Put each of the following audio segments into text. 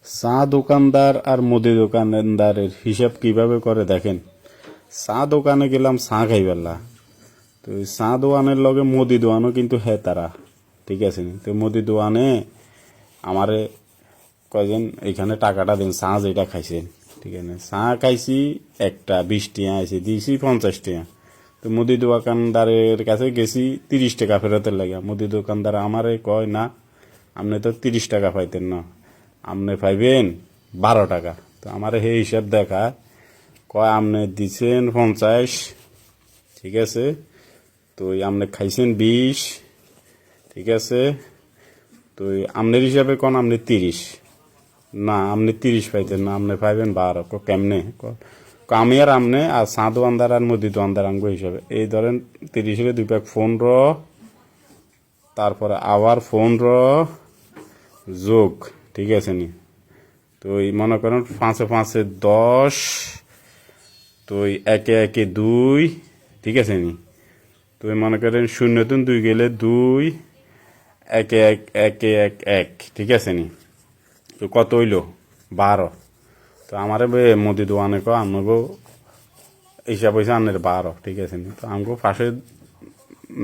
চা দোকানদার আর মুদি দোকানদারের হিসাব কিভাবে করে দেখেন। চা দোকানে গেলাম চা খাইবেলা, তো চা দোকানের লগে মুদি দোকানও কিন্তু হে তারা, ঠিক আছে নি? তো মুদি দোকানে আমারে কয়জন এখানে টাকাটা দিন, চা যেটা খাইছেন, ঠিক আছে? চা খাইছি একটা 20 টাকা, আছে দিয়েছি 50 টাকা। তো মুদি দোকানদারের কাছে গেছি 30 টাকা ফেরতের লাগে। মুদি দোকানদার আমারে কয়, না আপনি তো 30 টাকা পাইতেন না, আপনি পাইবেন 12 টাকা। তো আমার সেই হিসাব দেখা কয়, আপনি দিছেন 50, ঠিক আছে, তো আপনি খাইছেন 20, ঠিক আছে, তো আপনার হিসাবে কোন আপনি 30, না আপনি 30 পাইতেন না, আপনি পাইবেন 12। কেমনে? আমি আর আপনি আর চা দোকানদার আর মুদি দোকানদার আঙ্গ হিসাবে এই ধরেন 30 2 প্যাক 15, তারপরে আবার 15 যোগ, ঠিক আছে নি? তো মনে করেন 5 5 10, তো 1 1 2, ঠিক আছে নি? তো মনে করেন 0 2 গেলে 2, 1 1 1 1 1, ঠিক আছে নি? তো কত হইল? 12। তো আমারে মুদি দোকানে কো আমাকে হিসাব হয়েছে আনের 12, ঠিক আছে নি? তো আমাকে পাশে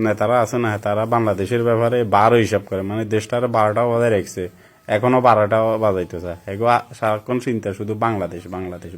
নেতারা আছে না, তারা বাংলাদেশের ব্যাপারে 12 হিসাব করে, মানে দেশটার 12টা বাজায় রাখছে, এখনো 12টা বাজাইতে চায়। এগুলো সারাক্ষণ চিন্তা শুধু বাংলাদেশ বাংলাদেশ।